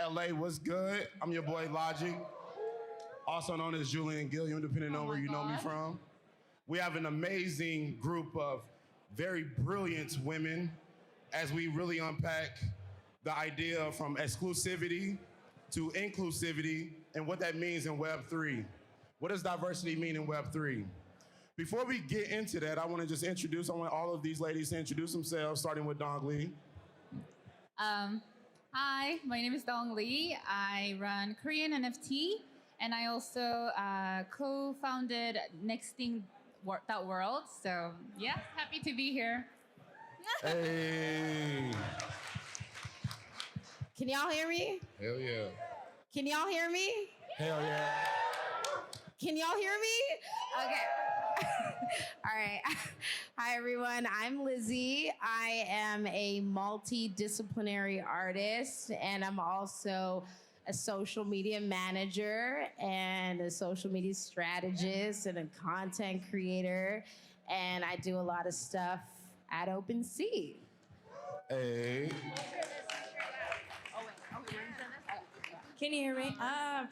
LA, what's good? I'm your boy Logic, also known as Julian Gilliam, depending on where you know me from. We have an amazing group of very brilliant women as we really unpack the idea from exclusivity to inclusivity and what that means in Web3. What does diversity mean in Web3? Before we get into that, I want to just I want all of these ladies to introduce themselves, starting with Donglee. Hi, my name is Donglee. I run Korean NFT, and I also co-founded Next.World. So yeah, happy to be here. Hey. Can y'all hear me? Hell yeah. Can y'all hear me? Hell yeah. Can y'all hear me? Okay. All right. Hi, everyone. I'm Lizzy. I am a multidisciplinary artist, and I'm also a social media manager and a social media strategist and a content creator. And I do a lot of stuff at OpenSea. Hey. Can you hear me?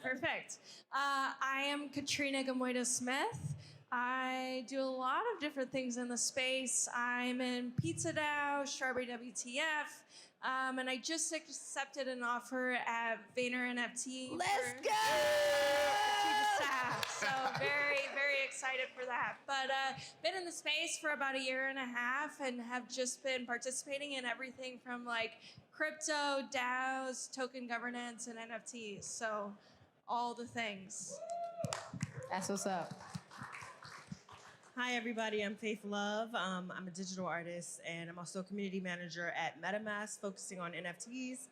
Perfect. I am Katrina Gamoida Smith. I do a lot of different things in the space. I'm in Pizza DAO, Strawberry WTF, and I just accepted an offer at Vayner NFT. Let's go! Chief of staff. So very, very excited for that. But been in the space for about a year and a half and have just been participating in everything from like crypto, DAOs, token governance, and NFTs. So all the things. That's what's up. Hi, everybody. I'm Faithlove. I'm a digital artist, and I'm also a community manager at MetaMask, focusing on NFTs.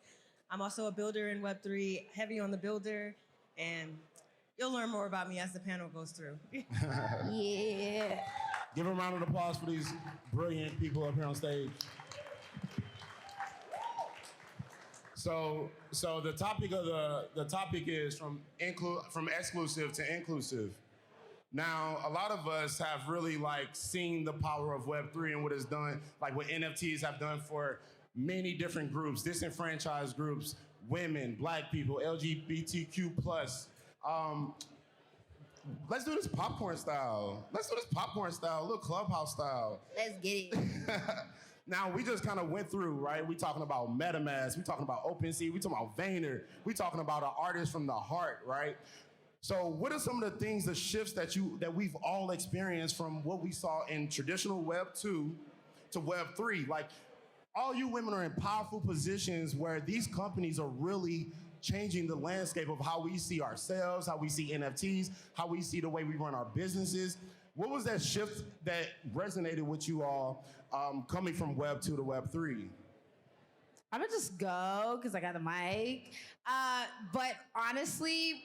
I'm also a builder in Web3, heavy on the builder, and you'll learn more about me as the panel goes through. Yeah. Give a round of applause for these brilliant people up here on stage. So the topic is from exclusive to inclusive. Now, a lot of us have really seen the power of Web3 and what it's done, like what NFTs have done for many different groups, disenfranchised groups, women, Black people, LGBTQ+. Let's do this popcorn style. A little Clubhouse style. Let's get it. Now, we just kind of went through, right? We talking about MetaMask, we talking about OpenSea, we talking about Vayner, we talking about an artist from the heart, right? So what are some of the things, the shifts that we've all experienced from what we saw in traditional Web 2 to Web 3? Like, all you women are in powerful positions where these companies are really changing the landscape of how we see ourselves, how we see NFTs, how we see the way we run our businesses. What was that shift that resonated with you all coming from Web 2 to Web 3? I'm gonna just go because I got the mic. But honestly,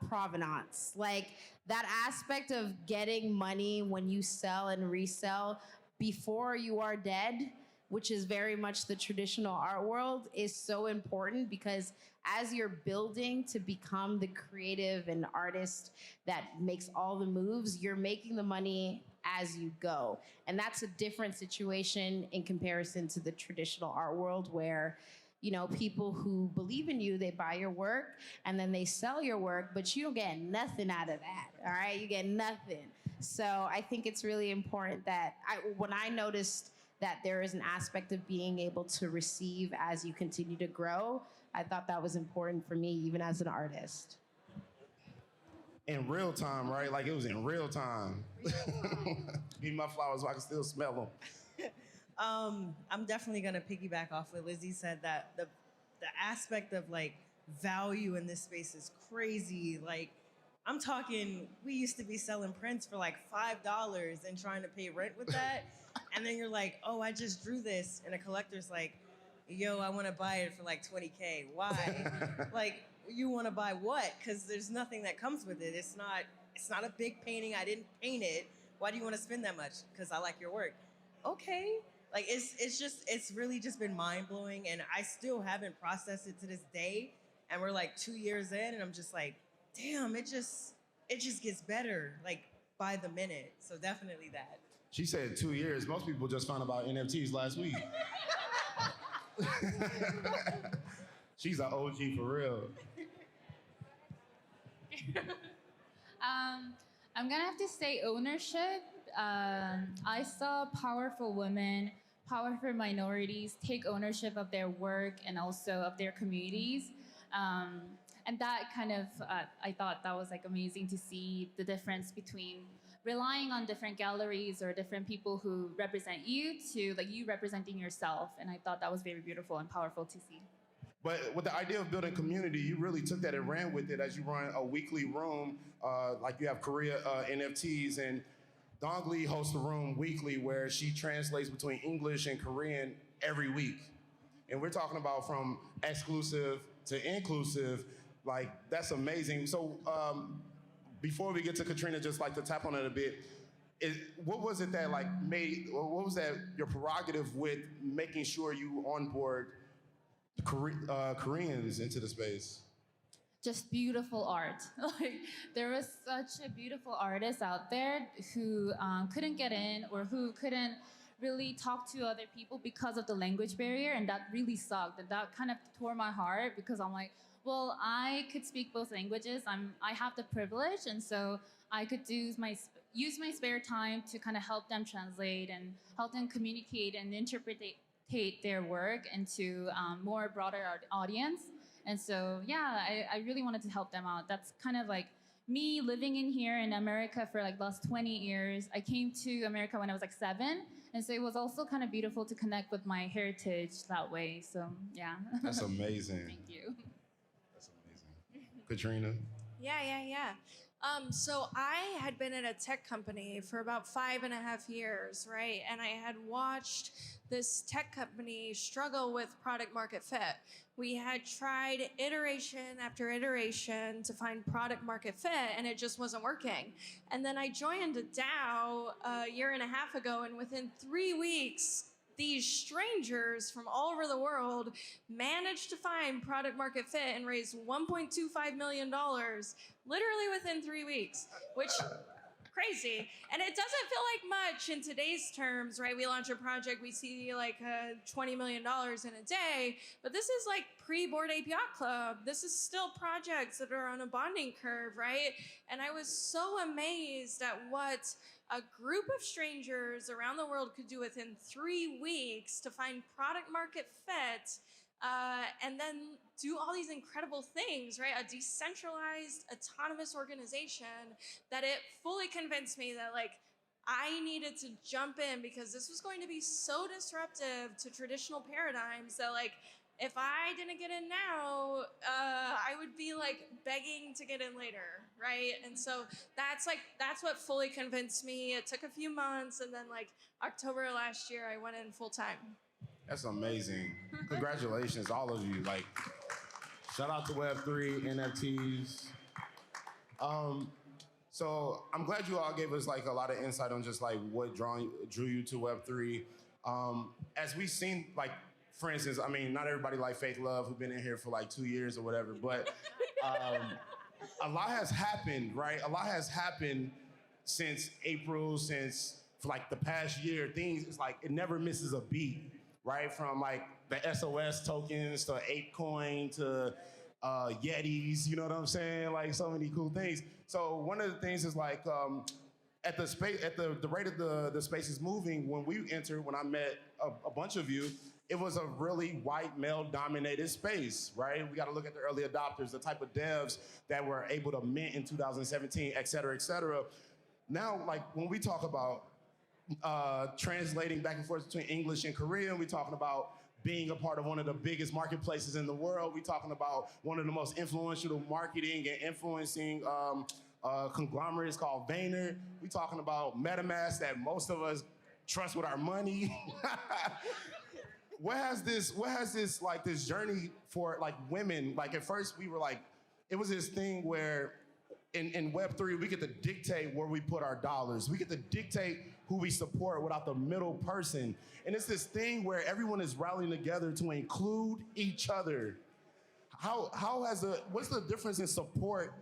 provenance. Like that aspect of getting money when you sell and resell before you are dead, which is very much the traditional art world, is so important because as you're building to become the creative and artist that makes all the moves, you're making the money as you go. And that's a different situation in comparison to the traditional art world where, you know, people who believe in you, they buy your work and then they sell your work, but you don't get nothing out of that, all right? You get nothing. So I think it's really important that when I noticed that there is an aspect of being able to receive as you continue to grow, I thought that was important for me, even as an artist. In real time, right? Like it was in real time. Give me my flowers so I can still smell them. I'm definitely gonna piggyback off what Lizzy said, that the aspect of like value in this space is crazy. Like I'm talking, we used to be selling prints for like $5 and trying to pay rent with that. And then you're like, oh, I just drew this. And a collector's like, yo, I want to buy it for like $20K. Why? Like, you want to buy what? Because there's nothing that comes with it. It's not a big painting. I didn't paint it. Why do you want to spend that much? Because I like your work. Okay. Like, it's really just been mind-blowing. And I still haven't processed it to this day. And we're like 2 years in, and I'm just like, damn, it just gets better, like, by the minute. So definitely that. She said 2 years. Most people just found out about NFTs last week. She's an OG for real. I'm gonna have to say ownership. I saw powerful women, powerful minorities take ownership of their work and also of their communities. And that kind of, I thought that was like amazing to see the difference between relying on different galleries or different people who represent you to like you representing yourself. And I thought that was very beautiful and powerful to see. But with the idea of building community, you really took that and ran with it as you run a weekly room, like you have Korea NFTs, and Donglee hosts a room weekly where she translates between English and Korean every week. And we're talking about from exclusive to inclusive, like that's amazing. So before we get to Katrina, just like to tap on it a bit, what was it that like made, or what was that your prerogative with making sure you onboard Koreans into the space? Just beautiful art. Like there was such a beautiful artist out there who couldn't get in or who couldn't really talk to other people because of the language barrier, and that really sucked. And that kind of tore my heart because I'm like, well, I could speak both languages. I have the privilege, and so I could use my spare time to kind of help them translate and help them communicate and interpret their work into more broader audience. And so, yeah, I really wanted to help them out. That's kind of like me living in here in America for like last 20 years. I came to America when I was like 7. And so it was also kind of beautiful to connect with my heritage that way. So, yeah. That's amazing. Thank you. That's amazing. Katrina? Yeah. So I had been at a tech company for about 5.5 years, right? And I had watched this tech company struggle with product market fit. We had tried iteration after iteration to find product market fit, and it just wasn't working. And then I joined a DAO a year and a half ago, and within 3 weeks, these strangers from all over the world managed to find product market fit and raise $1.25 million literally within 3 weeks, which crazy. And it doesn't feel like much in today's terms, right? We launch a project, we see like $20 million in a day, but this is like pre-Bored Ape Yacht Club. This is still projects that are on a bonding curve, right? And I was so amazed at what a group of strangers around the world could do within 3 weeks to find product market fit, and then do all these incredible things, right? A decentralized, autonomous organization that it fully convinced me that like I needed to jump in because this was going to be so disruptive to traditional paradigms that like if I didn't get in now, I would be like begging to get in later, right? And so that's what fully convinced me. It took a few months, and then like October last year, I went in full time. That's amazing. Congratulations, all of you. Like, shout out to Web3, NFTs. So I'm glad you all gave us like a lot of insight on just like what drew you to Web3. As we've seen, like, for instance, I mean, not everybody like Faithlove who've been in here for like 2 years or whatever, but a lot has happened, right? A lot has happened since April, since for like the past year. Things, it's like it never misses a beat, right? From like the SOS tokens to ApeCoin to Yetis, you know what I'm saying? Like so many cool things. So one of the things is like at the rate of the space is moving. When we entered, when I met a bunch of you, it was a really white male-dominated space, right? We got to look at the early adopters, the type of devs that were able to mint in 2017, et cetera, et cetera. Now, like when we talk about translating back and forth between English and Korean, we're talking about being a part of one of the biggest marketplaces in the world. We're talking about one of the most influential marketing and influencing conglomerates called Vayner. We're talking about MetaMask that most of us trust with our money. What has this like this journey for like women? Like at first we were like, it was this thing where in Web3 we get to dictate where we put our dollars. We get to dictate who we support without the middle person. And it's this thing where everyone is rallying together to include each other. What's the difference in support?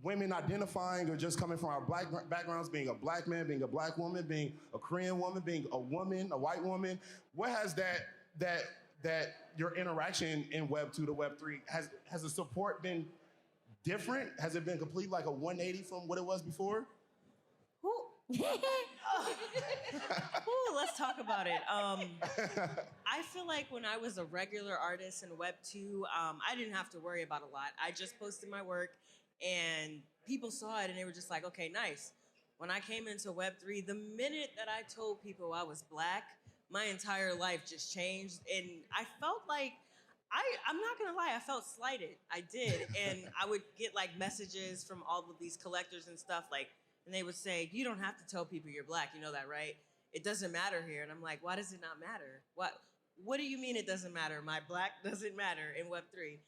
Women identifying or just coming from our black backgrounds, being a black man, being a black woman, being a Korean woman, being a woman, a white woman. What has that that your interaction in Web 2 to Web 3 has the support been different? Has it been complete like a 180 from what it was before? Ooh, let's talk about it. I feel like when I was a regular artist in Web 2, I didn't have to worry about a lot. I just posted my work and people saw it and they were just like, okay, nice. When I came into Web 3, the minute that I told people I was Black, my entire life just changed. And I felt like, I'm not gonna lie, I felt slighted. I did. And I would get like messages from all of these collectors and stuff like, and they would say, you don't have to tell people you're Black, you know that, right? It doesn't matter here. And I'm like, why does it not matter? What do you mean it doesn't matter? My Black doesn't matter in Web 3.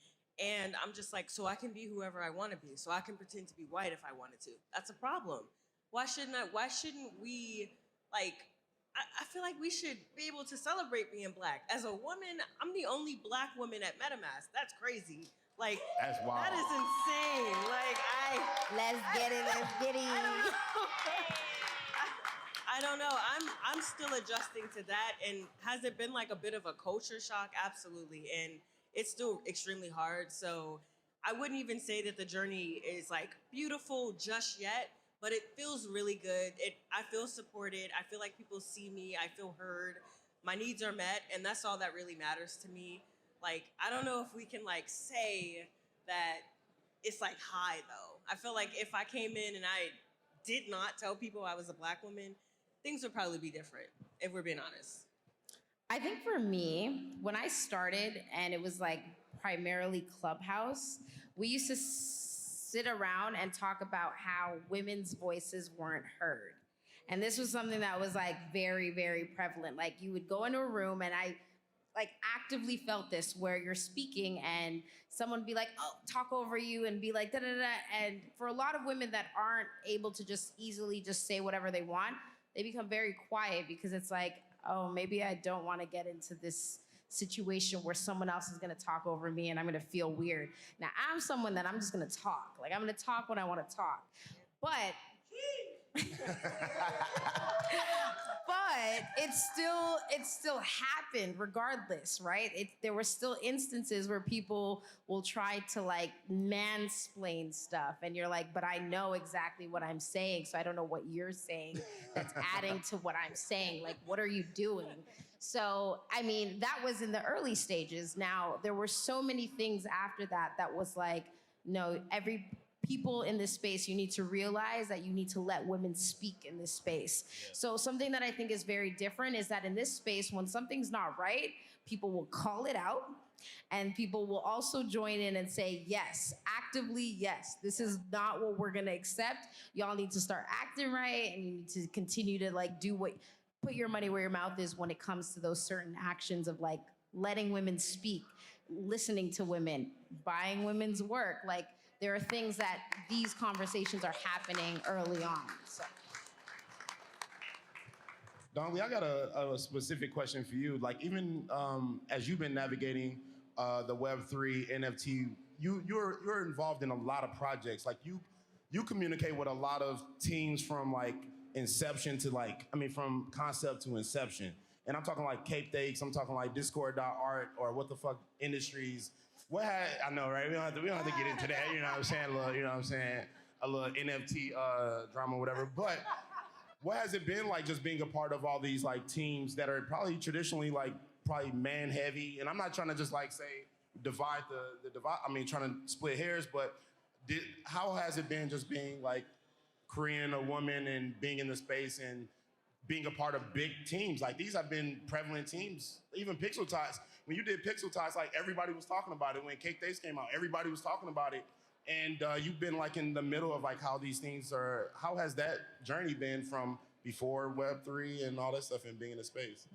And I'm just like, so I can be whoever I wanna be. So I can pretend to be white if I wanted to. That's a problem. Why shouldn't we, like, I feel like we should be able to celebrate being Black. As a woman, I'm the only Black woman at MetaMask. That's crazy. Like, that's wild. That is insane. Like, let's get it. I don't know. I'm still adjusting to that. And has it been like a bit of a culture shock? Absolutely. And it's still extremely hard. So I wouldn't even say that the journey is like beautiful just yet. But it feels really good. I feel supported. I feel like people see me. I feel heard. My needs are met, and that's all that really matters to me. Like, I don't know if we can like say that it's like high though. I feel like if I came in and I did not tell people I was a Black woman, things would probably be different, if we're being honest. I think for me, when I started and it was like primarily Clubhouse, we used to sit around and talk about how women's voices weren't heard. And this was something that was like very, very prevalent. Like you would go into a room and I like actively felt this where you're speaking and someone would be like, oh, talk over you and be like, da da da. And for a lot of women that aren't able to just easily just say whatever they want, they become very quiet because it's like, oh, maybe I don't want to get into this situation where someone else is gonna talk over me and I'm gonna feel weird. Now, I'm someone that I'm just gonna talk. Like, I'm gonna talk when I wanna talk. But it still happened regardless, right? There were still instances where people will try to like mansplain stuff and you're like, but I know exactly what I'm saying, so I don't know what you're saying that's adding to what I'm saying. Like, what are you doing? So, I mean, that was in the early stages. Now, there were so many things after that was like, no, every people in this space, you need to realize that you need to let women speak in this space. Yeah. So something that I think is very different is that in this space, when something's not right, people will call it out and people will also join in and say, yes, actively, yes, this is not what we're gonna accept. Y'all need to start acting right and you need to continue to like put your money where your mouth is when it comes to those certain actions of like letting women speak, listening to women, buying women's work. Like, there are things that these conversations are happening early on. So. Donglee, I got a specific question for you. Like, even as you've been navigating the Web3 NFT, you're involved in a lot of projects. Like, you communicate with a lot of teams from like inception to like, from concept to inception. And I'm talking like Cape Takes, I'm talking like Discord.art or what the fuck industries. I know, right? We don't have to get into that, you know what I'm saying? A little NFT drama, whatever. But what has it been like just being a part of all these like teams that are probably traditionally like probably man heavy? And I'm not trying to just like say divide the divide. Trying to split hairs, but how has it been just being like Korean, a woman, and being in the space and being a part of big teams? Like, these have been prevalent teams. Even Pixel Tots. When you did Pixel Tots, like, everybody was talking about it. When Cake Days came out, everybody was talking about it. And you've been like in the middle of like how these things are. How has that journey been from before Web3 and all that stuff and being in the space?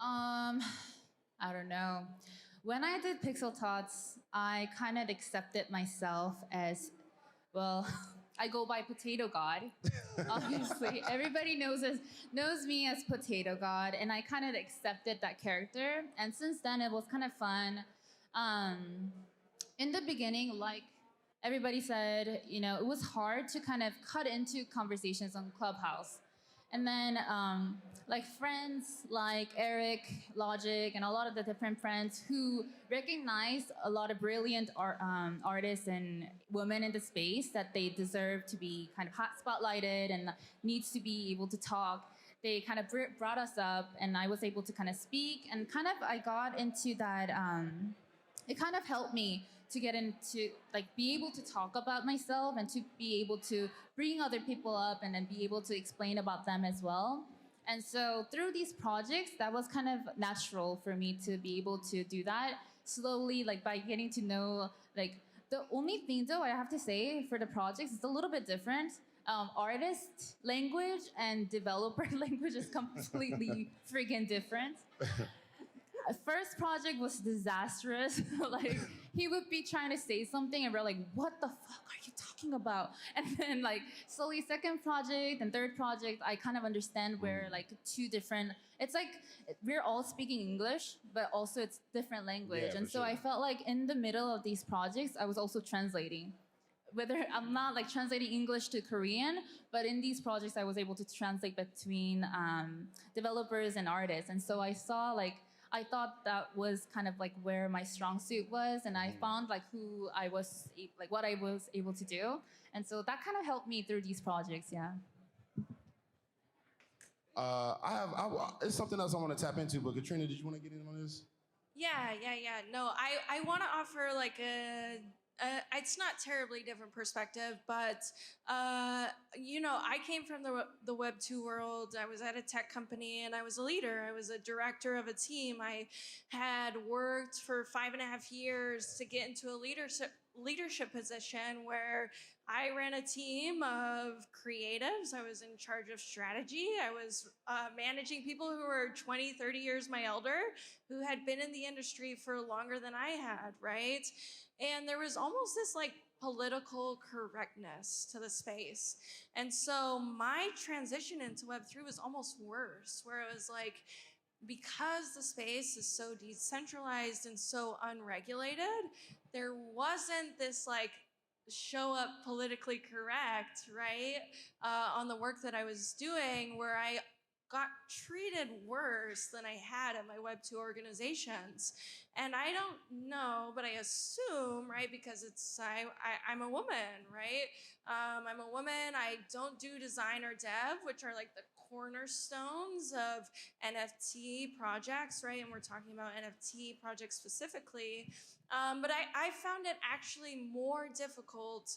I don't know. When I did Pixel Tots, I kind of accepted myself as, well, I go by Potato God. Obviously, everybody knows me as Potato God, and I kind of accepted that character. And since then, it was kind of fun. In the beginning, like everybody said, it was hard to kind of cut into conversations on Clubhouse. And then like friends like Eric, Logic, and a lot of the different friends who recognize a lot of brilliant artists and women in the space that they deserve to be kind of hot spotlighted and needs to be able to talk. They kind of brought us up, and I was able to kind of speak, and kind of I got into that. It kind of helped me to get into, like, be able to talk about myself and to be able to bring other people up and then be able to explain about them as well. And so through these projects, that was kind of natural for me to be able to do that slowly, like by getting to know, like, the only thing though I have to say for the projects, it's a little bit different. Artist language and developer language is completely freaking different. First project was disastrous. Like, he would be trying to say something and we're like, what the fuck are you talking about? And then like slowly second project and third project, I kind of understand where like two different, it's like we're all speaking English, but also it's different language. Yeah, and so sure. I felt like in the middle of these projects, I was also translating. Whether I'm not like translating English to Korean, but in these projects, I was able to translate between developers and artists. And so I saw like, I thought that was kind of like where my strong suit was, and I found like who I was, like what I was able to do, and so that kind of helped me through these projects. Yeah. It's something else I want to tap into, but Katrina, did you want to get in on this? Yeah. No, I want to offer like it's not terribly different perspective, but I came from the Web 2 world. I was at a tech company and I was a leader. I was a director of a team. I had worked for 5.5 years to get into a leadership position where I ran a team of creatives. I was in charge of strategy. I was managing people who were 20, 30 years my elder, who had been in the industry for longer than I had, right? And there was almost this like political correctness to the space. And so my transition into Web3 was almost worse, where it was like, because the space is so decentralized and so unregulated, there wasn't this like show up politically correct, right? On the work that I was doing, where I got treated worse than I had at my Web 2 organizations. And I don't know, but I assume, right, because I'm a woman, right? I'm a woman, I don't do design or dev, which are like the cornerstones of NFT projects, right? And we're talking about NFT projects specifically. But I found it actually more difficult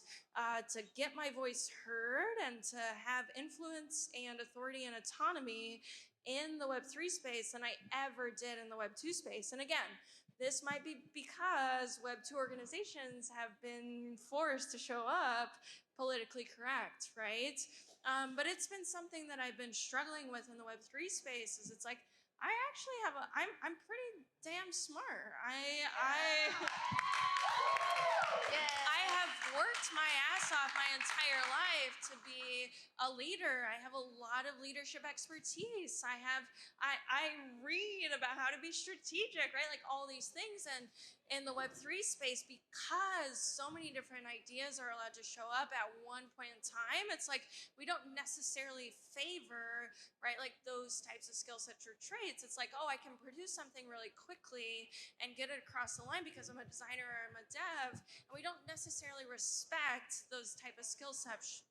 to get my voice heard and to have influence and authority and autonomy in the Web3 space than I ever did in the Web 2 space. And again, this might be because Web 2 organizations have been forced to show up politically correct, right? But it's been something that I've been struggling with in the Web 3 space. Is it's like, I actually have I'm pretty damn smart. I have worked my ass off my entire life to be a leader. I have a lot of leadership expertise. I read about how to be strategic, right? Like all these things. And in the Web3 space, because so many different ideas are allowed to show up at one point in time, it's like we don't necessarily favor, right, like those types of skill sets or traits. It's like, oh, I can produce something really quickly and get it across the line because I'm a designer or I'm a dev, and we don't necessarily respect those type of skill sets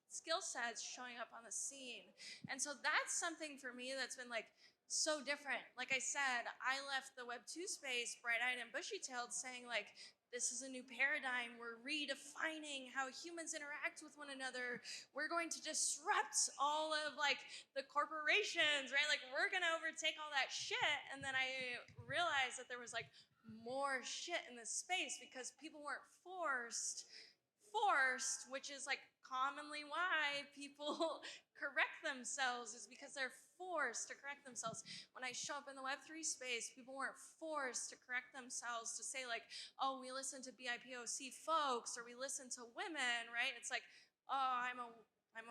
showing up on the scene. And so that's something for me that's been like so different. Like I said, I left the Web 2 space bright-eyed and bushy-tailed saying like, this is a new paradigm. We're redefining how humans interact with one another. We're going to disrupt all of like the corporations, right? Like we're gonna overtake all that shit. And then I realized that there was like more shit in this space because people weren't forced, which is like commonly why people correct themselves, is because they're forced to correct themselves. When I show up in the Web3 space, people weren't forced to correct themselves to say like, oh, we listen to BIPOC folks or we listen to women, right? It's like, oh, I'm a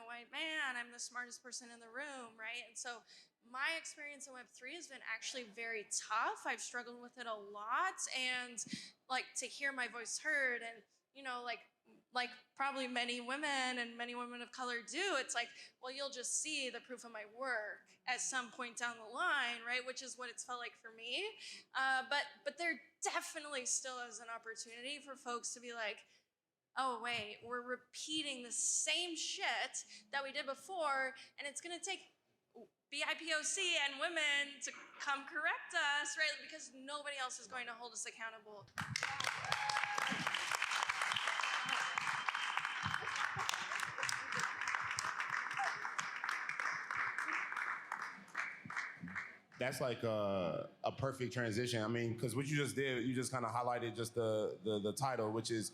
white man, I'm the smartest person in the room, right? And so my experience in Web3 has been actually very tough. I've struggled with it a lot, and like to hear my voice heard. And like probably many women and many women of color do, it's like, well, you'll just see the proof of my work at some point down the line, right? Which is what it's felt like for me. But there definitely still is an opportunity for folks to be like, oh, wait, we're repeating the same shit that we did before, and it's gonna take BIPOC and women to come correct us, right? Because nobody else is going to hold us accountable. That's like a perfect transition. I mean, because what you just did, you just kind of highlighted just the title, which is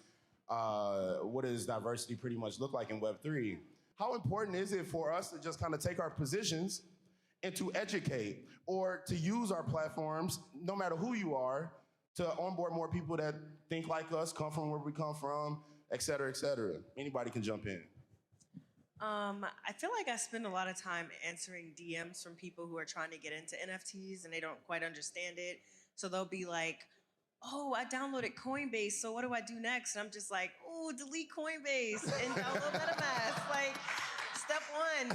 what does diversity pretty much look like in Web3? How important is it for us to just kind of take our positions and to educate or to use our platforms, no matter who you are, to onboard more people that think like us, come from where we come from, et cetera, et cetera? Anybody can jump in. I feel like I spend a lot of time answering DMs from people who are trying to get into NFTs and they don't quite understand it. So they'll be like, oh, I downloaded Coinbase, so what do I do next? And I'm just like, oh, delete Coinbase and download MetaMask. Like, step one.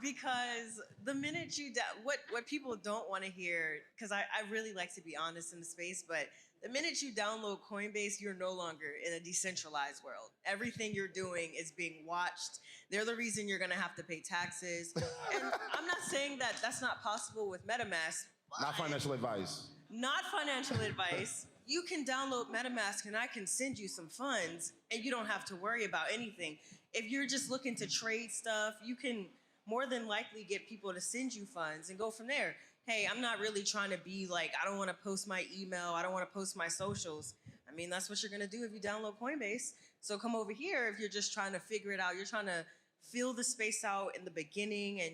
Because the minute you, what people don't want to hear, because I really like to be honest in the space, but the minute you download Coinbase, you're no longer in a decentralized world. Everything you're doing is being watched. They're the reason you're gonna have to pay taxes. And I'm not saying that that's not possible with MetaMask. Not financial advice. Not financial advice. You can download MetaMask and I can send you some funds and you don't have to worry about anything. If you're just looking to trade stuff, you can more than likely get people to send you funds and go from there. Hey, I'm not really trying to be like, I don't want to post my email, I don't want to post my socials. I mean, that's what you're going to do if you download Coinbase. So come over here if you're just trying to figure it out. You're trying to fill the space out in the beginning and,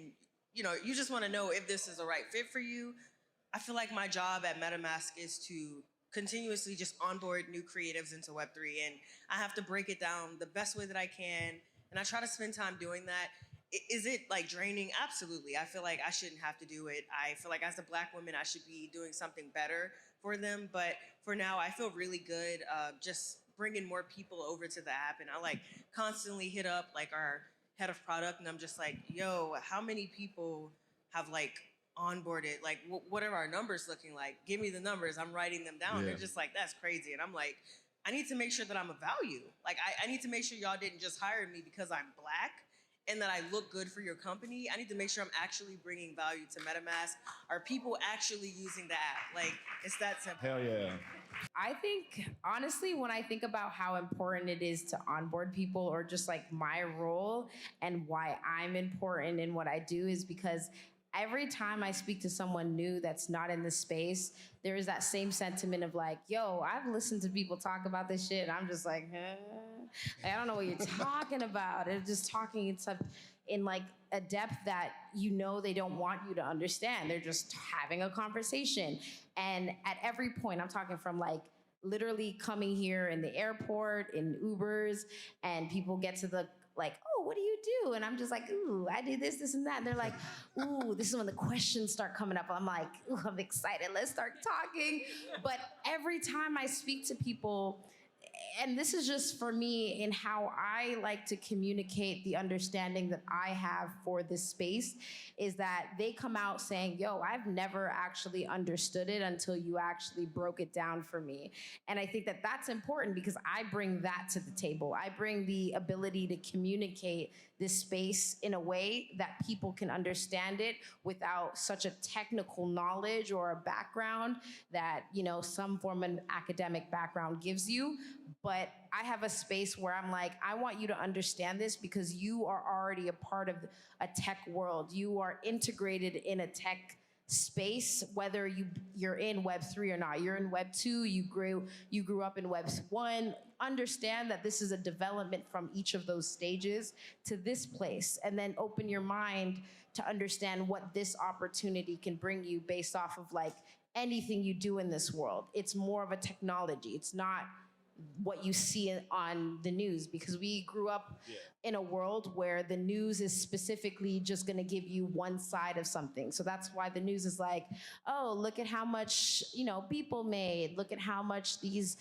you just want to know if this is a right fit for you. I feel like my job at MetaMask is to continuously just onboard new creatives into Web3. And I have to break it down the best way that I can. And I try to spend time doing that. Is it like draining? Absolutely. I feel like I shouldn't have to do it. I feel like as a Black woman, I should be doing something better for them. But for now, I feel really good just bringing more people over to the app. And I like constantly hit up like our head of product and I'm just like, yo, how many people have like onboarded? Like, what are our numbers looking like? Give me the numbers. I'm writing them down. Yeah. They're just like, that's crazy. And I'm like, I need to make sure that I'm a value. Like, I need to make sure y'all didn't just hire me because I'm Black and that I look good for your company. I need to make sure I'm actually bringing value to MetaMask. Are people actually using the app? Like, it's that simple. Hell yeah. I think, honestly, when I think about how important it is to onboard people or just like my role and why I'm important in what I do is because every time I speak to someone new that's not in the space, there is that same sentiment of like, yo, I've listened to people talk about this shit, and I'm just like, I don't know what you're talking about. They're just talking in like a depth that they don't want you to understand. They're just having a conversation. And at every point, I'm talking from like literally coming here in the airport, in Ubers, and people get to the like, oh, what do you do? And I'm just like, ooh, I do this, this, and that. And they're like, ooh, this is when the questions start coming up. I'm like, ooh, I'm excited. Let's start talking. But every time I speak to people, and this is just for me in how I like to communicate the understanding that I have for this space, is that they come out saying, yo, I've never actually understood it until you actually broke it down for me. And I think that that's important because I bring that to the table. I bring the ability to communicate this space in a way that people can understand it without such a technical knowledge or a background that, some form of academic background gives you. But I have a space where I'm like, I want you to understand this because you are already a part of a tech world. You are integrated in a tech space, whether you're in Web3 or not. You're in Web2, you grew up in Web1. Understand that this is a development from each of those stages to this place, and then open your mind to understand what this opportunity can bring you based off of like anything you do in this world. It's more of a technology. It's not what you see on the news, because we grew up in a world where the news is specifically just going to give you one side of something. So that's why the news is like, oh, look at how much, people made. Look at how much these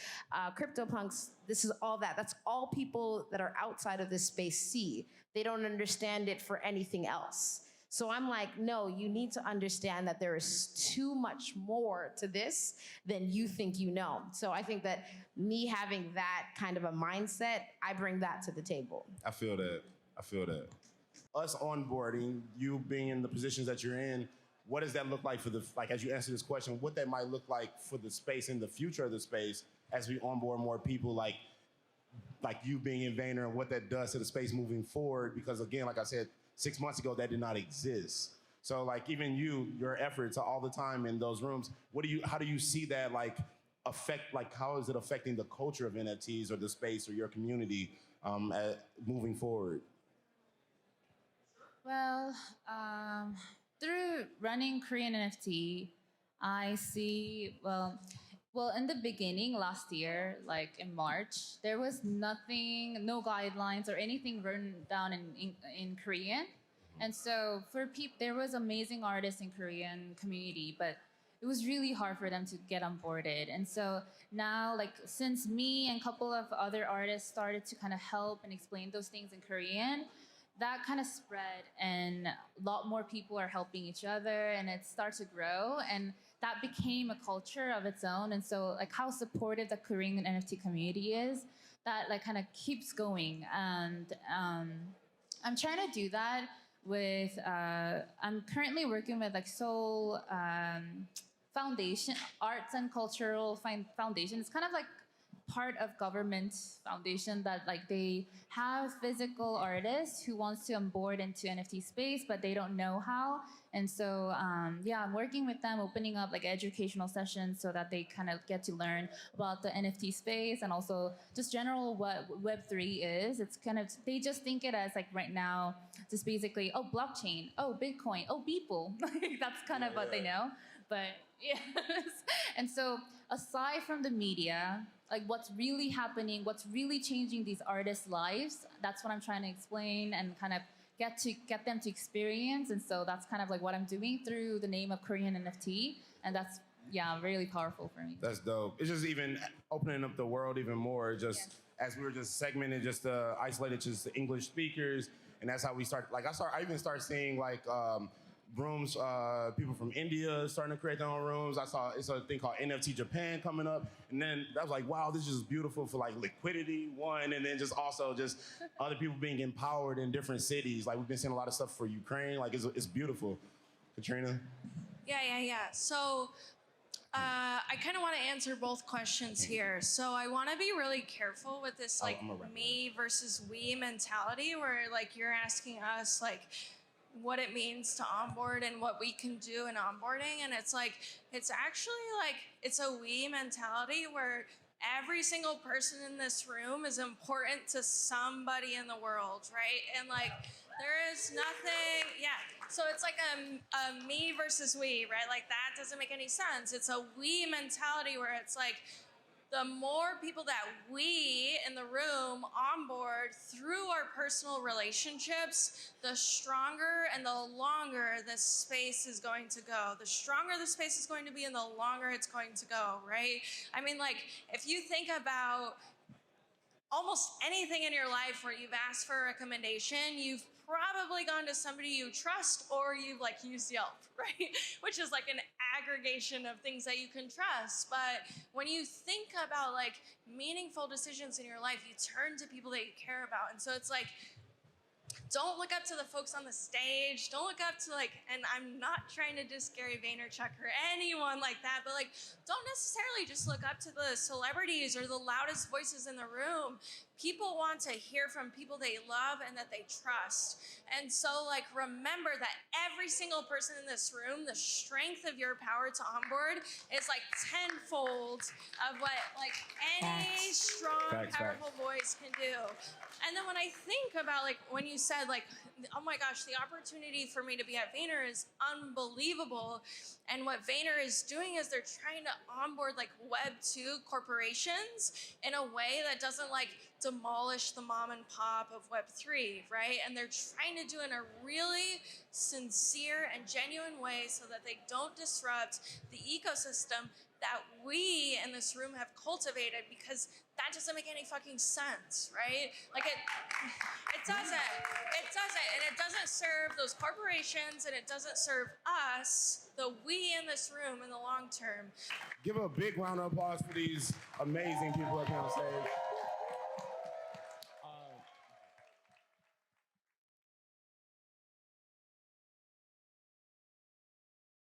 CryptoPunks, this is all that. That's all people that are outside of this space see. They don't understand it for anything else. So I'm like, no, you need to understand that there is too much more to this than you think you know. So I think that me having that kind of a mindset, I bring that to the table. I feel that. Us onboarding, you being in the positions that you're in, what does that look like for as you answer this question, what that might look like for the space in the future of the space as we onboard more people like you being in Vayner, and what that does to the space moving forward? Because again, like I said, 6 months ago, that did not exist. So even your efforts all the time in those rooms, how do you see that affect, how is it affecting the culture of NFTs or the space or your community moving forward? Well, through running Korean NFT, I see, well, in the beginning last year, in March, there was nothing, no guidelines or anything written down in Korean. And so for people, there was amazing artists in Korean community, but it was really hard for them to get onboarded. And so now, since me and a couple of other artists started to kind of help and explain those things in Korean, that kind of spread, and a lot more people are helping each other, and it starts to grow, and that became a culture of its own. And so how supportive the Korean NFT community is, that kind of keeps going. And I'm trying to do that with, I'm currently working with Seoul Foundation, Arts and Cultural Foundation. It's kind of part of government foundation that they have physical artists who wants to onboard into NFT space, but they don't know how. And so, I'm working with them, opening up educational sessions so that they kind of get to learn about the NFT space, and also just general what Web3 is. It's kind of, they just think it as right now, just basically, oh, blockchain, oh, Bitcoin, oh, people. That's kind of what they know. But yes. And so aside from the media, what's really happening, what's really changing these artists' lives, that's what I'm trying to explain and kind of get them to experience. And so that's kind of what I'm doing through the name of Korean NFT. And that's, really powerful for me. That's dope. It's just even opening up the world even more, just as we were just segmented, just isolated just the English speakers. And that's how we start. I even start seeing rooms, people from India starting to create their own rooms. I saw it's a thing called NFT Japan coming up. And then I was like, wow, this is beautiful for liquidity, one, and then just also just other people being empowered in different cities. We've been seeing a lot of stuff for Ukraine. It's beautiful. Katrina? Yeah. So I kind of want to answer both questions here. So I want to be really careful with this me versus we mentality, where you're asking us what it means to onboard and what we can do in onboarding. And it's actually it's a we mentality where every single person in this room is important to somebody in the world, right? And there is nothing, so it's a me versus we, right? That doesn't make any sense. It's a we mentality where it's the more people that we in the room onboard through our personal relationships, the stronger and the longer this space is going to go. The stronger the space is going to be and the longer it's going to go, right? I mean, if you think about almost anything in your life where you've asked for a recommendation, you've probably gone to somebody you trust, or you've used Yelp, right? Which is an aggregation of things that you can trust. But when you think about meaningful decisions in your life, you turn to people that you care about. And so it's don't look up to the folks on the stage. Don't look up to and I'm not trying to diss Gary Vaynerchuk or anyone like that, but don't necessarily just look up to the celebrities or the loudest voices in the room. people want to hear from people they love and that they trust. And so, like, remember that every single person in this room, the strength of your power to onboard is like tenfold of what like any strong, powerful voice can do. And then when I think about like when you said like, oh my gosh, the opportunity for me to be at Vayner is unbelievable. And what Vayner is doing is they're trying to onboard like Web2 corporations in a way that doesn't like demolish the mom and pop of Web3, right? And they're trying to do it in a really sincere and genuine way so that they don't disrupt the ecosystem that we in this room have cultivated, because that doesn't make any fucking sense, right? Like it doesn't. And it doesn't serve those corporations, and it doesn't serve us, the we in this room, in the long term. Give a big round of applause for these amazing people up here on stage.